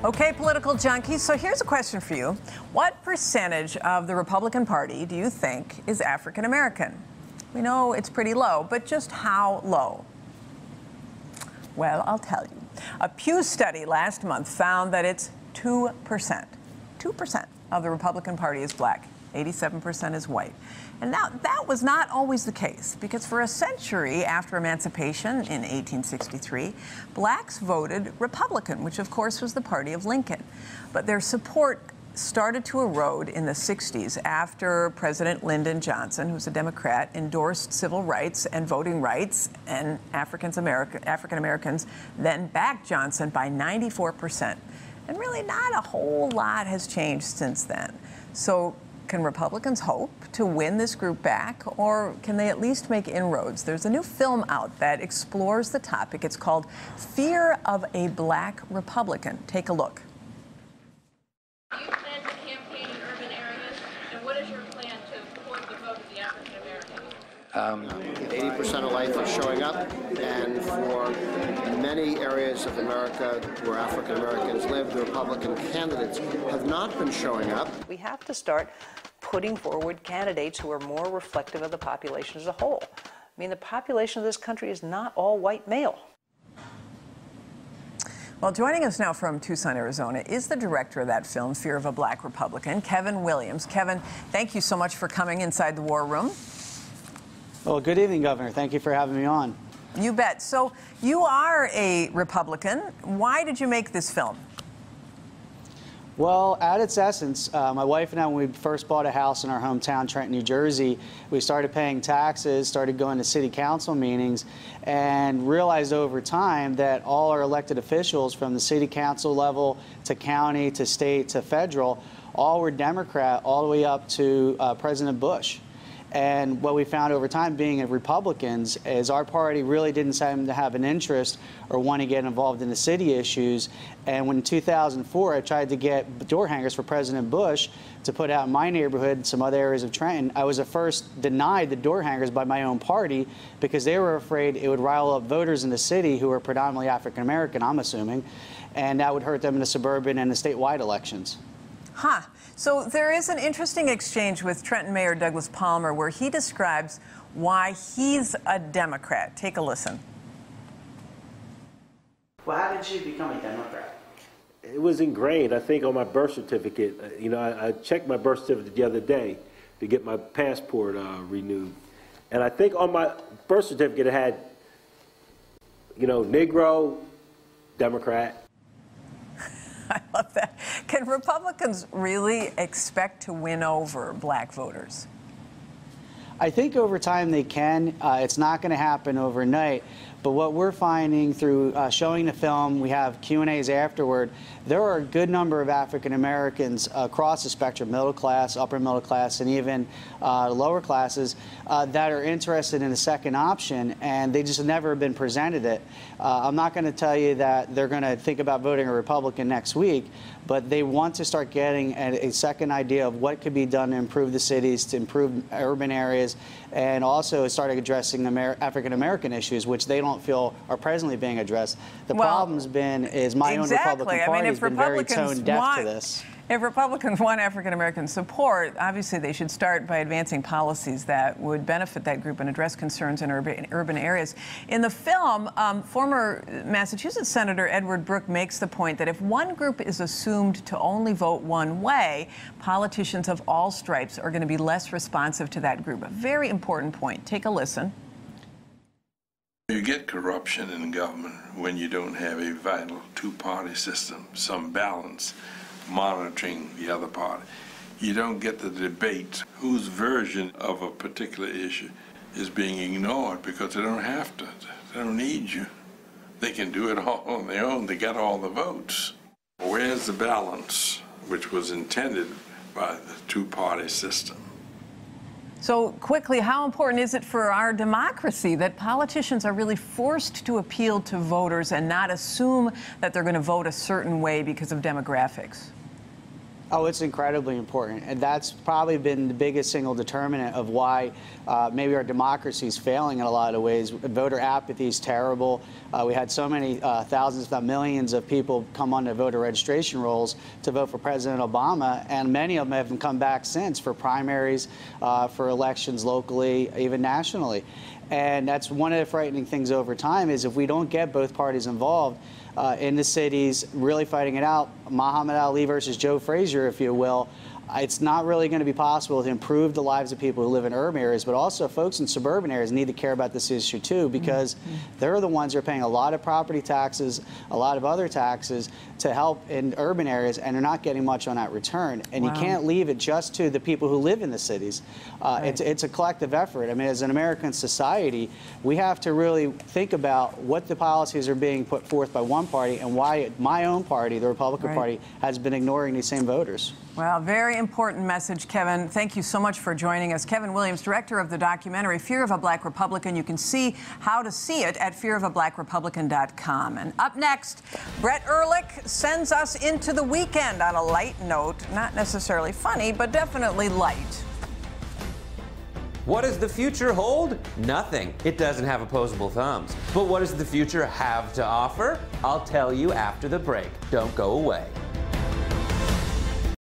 Okay, political junkies, so here's a question for you. What percentage of the Republican Party do you think is African American? We know it's pretty low, but just how low? Well, I'll tell you. A Pew study last month found that it's 2%. 2% of the Republican Party is black. 87% is white. And now, that was not always the case, because for a century after emancipation in 1863, blacks voted Republican, which of course was the party of Lincoln. But their support started to erode in the 60s after President Lyndon Johnson, who's a Democrat, endorsed civil rights and voting rights, and African Americans then backed Johnson by 94%. And really not a whole lot has changed since then. So can Republicans hope to win this group back, or can they at least make inroads? There's a new film out that explores the topic. It's called Fear of a Black Republican. Take a look. Do you plan to campaign in urban areas, and what is your plan to support the vote of the African Americans? 80% of life is showing up, and for many areas of America where African Americans live, the Republican candidates have not been showing up. We have to start putting forward candidates who are more reflective of the population as a whole. I mean, the population of this country is not all white male. Well, joining us now from Tucson, Arizona, is the director of that film, Fear of a Black Republican, Kevin Williams. Kevin, thank you so much for coming inside the War Room. Well, good evening, Governor. Thank you for having me on. You bet. So you are a Republican. Why did you make this film? Well, at its essence, my wife and I, when we first bought a house in our hometown, Trenton, New Jersey, we started paying taxes, started going to city council meetings, and realized over time that all our elected officials from the city council level to county to state to federal, all were Democrat all the way up to President Bush. And what we found over time, being Republicans, is our party really didn't seem to have an interest or want to get involved in the city issues. And when in 2004, I tried to get door hangers for President Bush to put out in my neighborhood and some other areas of Trenton, I was at first denied the door hangers by my own party because they were afraid it would rile up voters in the city who are predominantly African American, I'm assuming, and that would hurt them in the suburban and the statewide elections. Huh. So there is an interesting exchange with Trenton Mayor Douglas Palmer where he describes why he's a Democrat. Take a listen. Well, how did you become a Democrat? It was ingrained, I think, on my birth certificate. You know, I checked my birth certificate the other day to get my passport renewed. And I think on my birth certificate it had, you know, Negro, Democrat. I love that. Can Republicans really expect to win over black voters? I think over time they can. It's not going to happen overnight. But what we're finding through showing the film, we have Q&As afterward, there are a good number of African Americans across the spectrum, middle class, upper middle class, and even lower classes that are interested in a second option, and they just never been presented it. I'm not going to tell you that they're going to think about voting a Republican next week, but they want to start getting a second idea of what could be done to improve the cities, to improve urban areas, and also start addressing African American issues, which they don't feel are presently being addressed. The problem's been is my own Republican Party has been very tone deaf to this. If Republicans want African American support, obviously they should start by advancing policies that would benefit that group and address concerns in urban areas. In the film, former Massachusetts Senator Edward Brooke makes the point that if one group is assumed to only vote one way, politicians of all stripes are going to be less responsive to that group. A very important point. Take a listen. You get corruption in government when you don't have a vital two-party system, some balance monitoring the other party. You don't get the debate whose version of a particular issue is being ignored because they don't have to. They don't need you. They can do it all on their own. They got all the votes. Where's the balance which was intended by the two-party system? So quickly, how important is it for our democracy that politicians are really forced to appeal to voters and not assume that they're going to vote a certain way because of demographics? Oh, it's incredibly important, and that's probably been the biggest single determinant of why maybe our democracy is failing in a lot of ways. Voter apathy is terrible. We had so many thousands, if not millions, of people come on the voter registration rolls to vote for President Obama, and many of them haven't come back since for primaries, for elections locally, even nationally. And that's one of the frightening things over time is if we don't get both parties involved in the cities, really fighting it out, Muhammad Ali versus Joe Frazier, if you will, it's not really going to be possible to improve the lives of people who live in urban areas, but also folks in suburban areas need to care about this issue too, because they're the ones who are paying a lot of property taxes, a lot of other taxes to help in urban areas, and they're not getting much on that return. And you can't leave it just to the people who live in the cities. It's a collective effort. I mean, as an American society, we have to really think about what the policies are being put forth by one party and why my own party, the Republican Party, has been ignoring these same voters. Well, very important message, Kevin. Thank you so much for joining us. Kevin Williams, director of the documentary Fear of a Black Republican. You can see how to see it at fearofablackrepublican.com. And up next, Brett Ehrlich sends us into the weekend on a light note. Not necessarily funny, but definitely light. What does the future hold? Nothing. It doesn't have opposable thumbs. But what does the future have to offer? I'll tell you after the break. Don't go away.